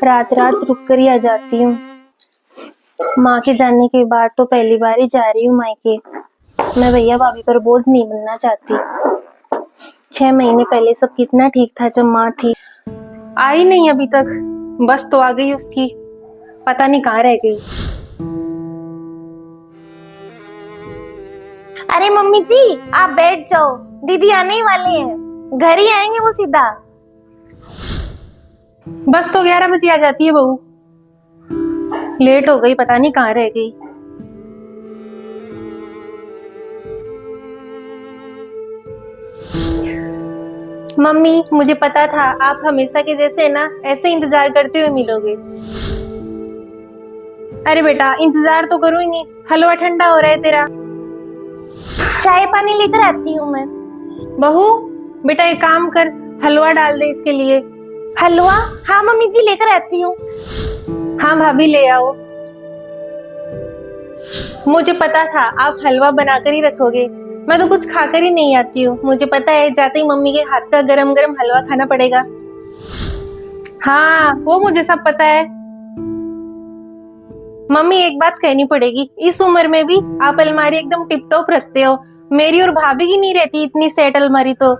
रात रात रुक कर ही आ जाती हूँ। माँ के जाने के बाद तो पहली बार ही जा रही हूँ मायके। मैं भैया भाभी पर बोझ नहीं बनना चाहती। 6 महीने पहले सब कितना ठीक था जब माँ थी। आई नहीं अभी तक, बस तो आ गई उसकी, पता नहीं कहाँ रह गई। अरे मम्मी जी, आप बैठ जाओ, दीदी आने ही वाले हैं, घर ही आएंगे वो सीधा। बस तो 11 बजे आ जाती है बहू। लेट हो गई, पता नहीं कहाँ रह गई। मम्मी, मुझे पता था आप हमेशा के जैसे ना ऐसे इंतजार करते हुए मिलोगे। अरे बेटा, इंतजार तो करूँ ही नहीं, हलवा ठंडा हो रहा है तेरा। चाय पानी लेकर आती हूँ मैं। बहू बेटा एक काम कर, हलवा डाल दे इसके लिए। हलवा? हाँ मम्मी जी, लेकर आती हूँ। हाँ भाभी ले आओ। मुझे पता था आप हलवा बनाकर ही रखोगे, मैं तो कुछ खाकर ही नहीं आती हूँ। मुझे पता है जाते ही मम्मी के हाथ का गरम गरम हलवा खाना पड़ेगा। हाँ वो मुझे सब पता है। मम्मी एक बात कहनी पड़ेगी, इस उम्र में भी आप अलमारी एकदम टिप टॉप रखते हो। मेरी और भाभी की नहीं रहती इतनी सेट अलमारी तो।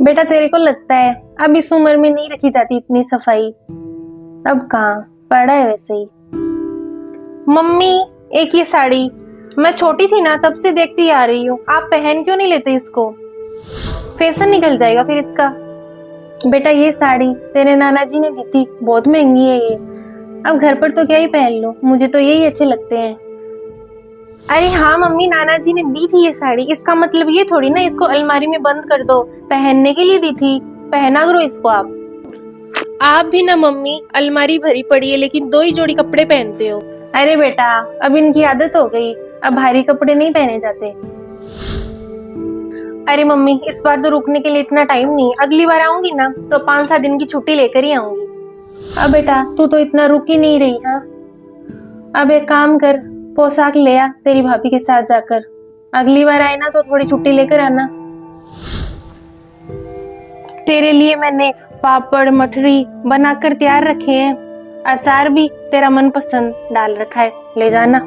बेटा तेरे को लगता है अब इस उम्र में नहीं रखी जाती इतनी सफाई? अब कहाँ, पड़ा है वैसे ही। मम्मी एक ये साड़ी, मैं छोटी थी ना तब से देखती आ रही हूँ, आप पहन क्यों नहीं लेते इसको? फैशन निकल जाएगा फिर इसका। बेटा ये साड़ी तेरे नाना जी ने दी थी, बहुत महंगी है ये। अब घर पर तो क्या ही पहन लो, मुझे तो यही अच्छे लगते हैं। अरे हाँ मम्मी, नाना जी ने दी थी ये साड़ी, इसका मतलब ये थोड़ी ना इसको अलमारी में बंद कर दो, पहनने के लिए दी थी, पहना करो इसको आप भी ना मम्मी, अलमारी भरी पड़ी है लेकिन 2 ही जोड़ी कपड़े पहनते हो। अरे बेटा अब इनकी आदत हो गई, अब भारी कपड़े नहीं पहने जाते। अरे मम्मी इस बार तो रुकने के लिए इतना टाइम नहीं, अगली बार आऊंगी ना तो 5-7 दिन की छुट्टी लेकर ही आऊंगी। अब बेटा तू तो इतना रुक ही नहीं रही। हाँ अब एक काम कर, पोशाक ले आ तेरी भाभी के साथ जाकर, अगली बार आए ना तो थोड़ी छुट्टी लेकर आना। तेरे लिए मैंने पापड़ मठरी बनाकर तैयार रखे हैं, अचार भी तेरा मनपसंद डाल रखा है, ले जाना।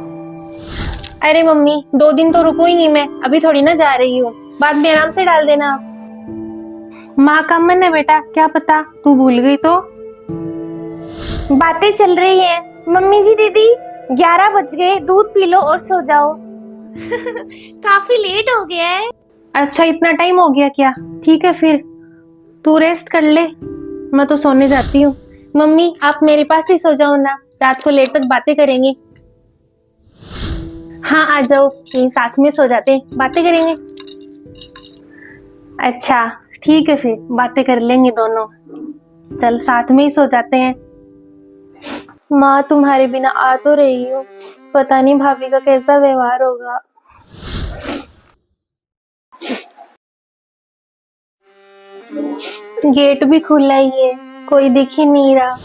अरे मम्मी 2 दिन तो रुकूंगी मैं, अभी थोड़ी ना जा रही हूँ, बाद में आराम से डाल देना आप। माँ का मन है बेटा, क्या पता तू भूल गई तो। बातें चल रही हैं। मम्मी जी दीदी 11 बज गए, दूध पी लो और सो जाओ। काफी लेट हो गया है। अच्छा इतना टाइम हो गया क्या? ठीक है फिर तू रेस्ट कर ले, मैं तो सोने जाती हूँ। मम्मी आप मेरे पास ही सो जाओ ना, रात को लेट तक बातें करेंगे। हाँ आ जाओ, यहीं साथ में सो जाते हैं, बातें करेंगे। अच्छा ठीक है फिर बातें कर लेंगे दोनों, चल साथ में ही सो जाते हैं। माँ तुम्हारे बिना आ तो रही हूँ, पता नहीं भाभी का कैसा व्यवहार होगा। गेट भी खुला ही है, कोई दिख ही नहीं रहा।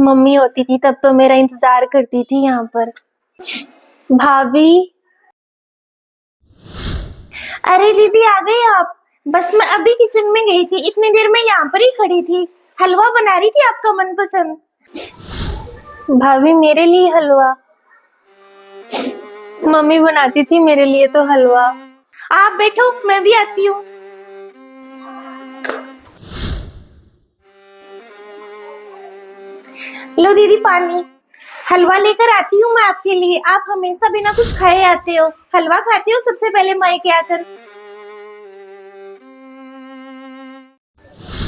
मम्मी होती थी तब तो मेरा इंतजार करती थी यहाँ पर। भाभी। अरे दीदी आ गई आप? बस मैं अभी किचन में गई थी, इतनी देर में यहाँ पर ही खड़ी थी, हलवा बना रही थी आपका मनपसंद। भाभी मेरे लिए हलवा? मम्मी बनाती थी मेरे लिए तो हलवा। आप बैठो, मैं भी आती हूँ। लो दीदी पानी, हलवा लेकर आती हूँ मैं आपके लिए। आप हमेशा बिना कुछ खाए आते हो, हलवा खाते हो सबसे पहले मायके आकर।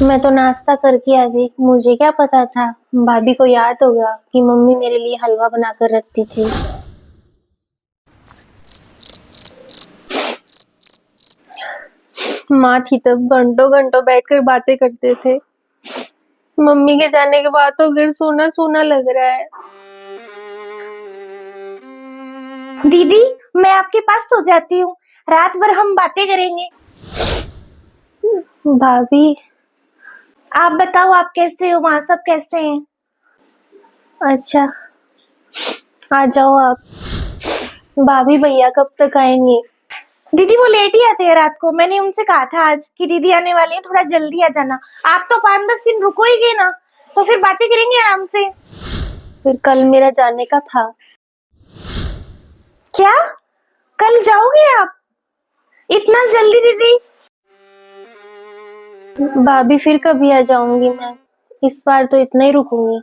मैं तो नाश्ता करके आ गई, मुझे क्या पता था भाभी को याद होगा कि मम्मी मेरे लिए हलवा बनाकर रखती थी। माँ थी तब घंटों घंटों बैठकर बातें करते थे, मम्मी के जाने के बाद तो घर सूना सूना लग रहा है। दीदी मैं आपके पास सो जाती हूँ, रात भर हम बातें करेंगे। भाभी। आप बताओ आप कैसे हो, वहाँ सब कैसे हैं? अच्छा आ जाओ आप। भाभी भैया कब तक आएंगे? दीदी वो लेट ही आते हैं रात को, मैंने उनसे कहा था आज कि दीदी आने वाली है, थोड़ा जल्दी आ जाना। आप तो 5-10 दिन रुको ही गए ना, तो फिर बातें करेंगे आराम से। फिर कल मेरा जाने का था। क्या कल जाओगे आप इतना जल्दी दीदी? भाभी फिर कभी आ जाऊंगी मैं, इस बार तो इतना ही रुकूंगी।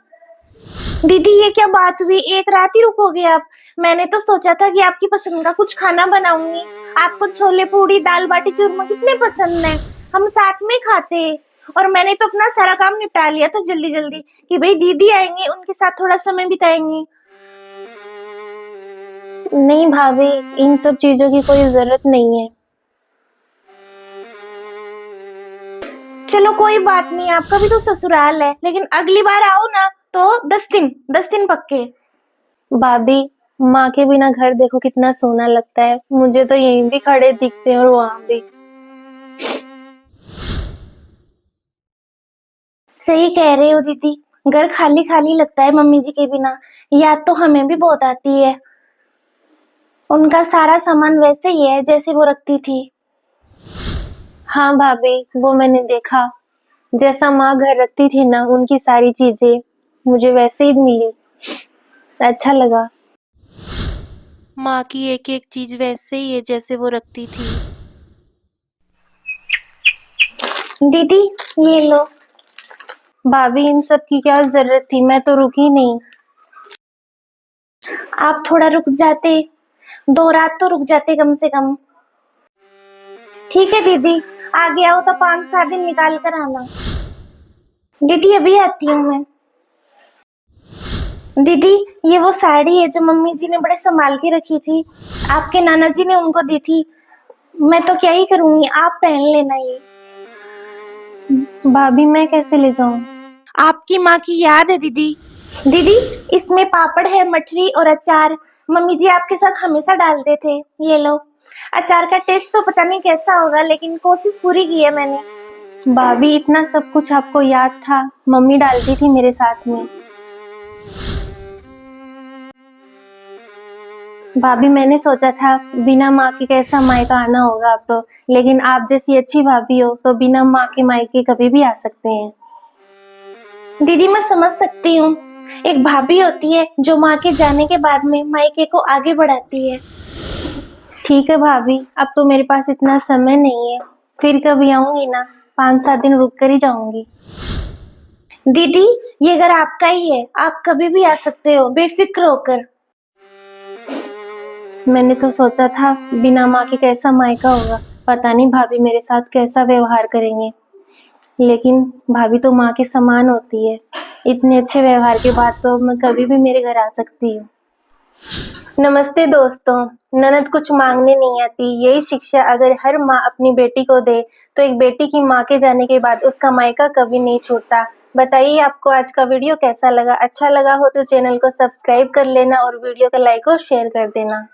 दीदी ये क्या बात हुई, एक रात ही रुकोगे आप? मैंने तो सोचा था कि आपकी पसंद का कुछ खाना बनाऊंगी। आपको छोले पूड़ी दाल बाटी चूरमा कितने पसंद है, हम साथ में खाते हैं। और मैंने तो अपना सारा काम निपटा लिया था जल्दी जल्दी कि भाई दीदी आएंगे उनके साथ थोड़ा समय बिताएंगे। नहीं भाभी, इन सब चीजों की कोई जरूरत नहीं है। चलो कोई बात नहीं, आपका भी तो ससुराल है, लेकिन अगली बार आओ ना तो 10 दिन पक्के। भाभी, माँ के बिना घर देखो कितना सोना लगता है, मुझे तो यहीं भी खड़े दिखते हैं और वहां भी। सही कह रहे हो दीदी, घर खाली खाली लगता है मम्मी जी के बिना। याद तो हमें भी बहुत आती है। उनका सारा सामान वैसे ही है जैसे वो रखती थी। हाँ भाभी, वो मैंने देखा, जैसा माँ घर रखती थी ना उनकी सारी चीजें मुझे वैसे ही मिली। अच्छा लगा। माँ की एक एक चीज वैसे ही है जैसे वो रखती थी। दीदी ये लो। भाभी, इन सब की क्या जरूरत थी, मैं तो रुकी नहीं। आप थोड़ा रुक जाते, 2 रात तो रुक जाते कम से कम। ठीक है दीदी, आगे आओ तो 5-7 दिन निकाल कर आना। दीदी अभी आती हूँ मैं। दीदी ये वो साड़ी है जो मम्मी जी ने बड़े संभाल के रखी थी, आपके नाना जी ने उनको दी थी। मैं तो क्या ही करूंगी, आप पहन लेना ये। भाभी, मैं कैसे ले जाऊं? आपकी माँ की याद है दीदी। दीदी इसमें पापड़ है, मठरी और अचार, मम्मी जी आपके साथ हमेशा डालते थे। ये लो। अचार का टेस्ट तो पता नहीं कैसा होगा, लेकिन कोशिश पूरी की है मैंने। भाभी, इतना सब कुछ आपको याद था? मम्मी डालती थी मेरे साथ में। भाभी, मैंने सोचा था बिना माँ के कैसा मायका आना होगा अब तो, लेकिन आप जैसी अच्छी भाभी हो तो बिना माँ के मायके कभी भी आ सकते हैं। दीदी मैं समझ सकती हूँ, एक भाभी होती है जो माँ के जाने के बाद में मायके को आगे बढ़ाती है। ठीक है भाभी, अब तो मेरे पास इतना समय नहीं है, फिर कभी आऊंगी ना, 5-7 दिन रुक कर ही जाऊंगी। दीदी ये घर आपका ही है, आप कभी भी आ सकते हो बेफिक्र होकर। मैंने तो सोचा था बिना माँ के कैसा मायका होगा, पता नहीं भाभी मेरे साथ कैसा व्यवहार करेंगे, लेकिन भाभी तो माँ के समान होती है। इतने अच्छे व्यवहार के बाद तो मैं कभी भी मेरे घर आ सकती हूँ। नमस्ते दोस्तों। ननद कुछ मांगने नहीं आती, यही शिक्षा अगर हर माँ अपनी बेटी को दे तो एक बेटी की माँ के जाने के बाद उसका मायका कभी नहीं छूटता। बताइए आपको आज का वीडियो कैसा लगा? अच्छा लगा हो तो चैनल को सब्सक्राइब कर लेना और वीडियो को लाइक और शेयर कर देना।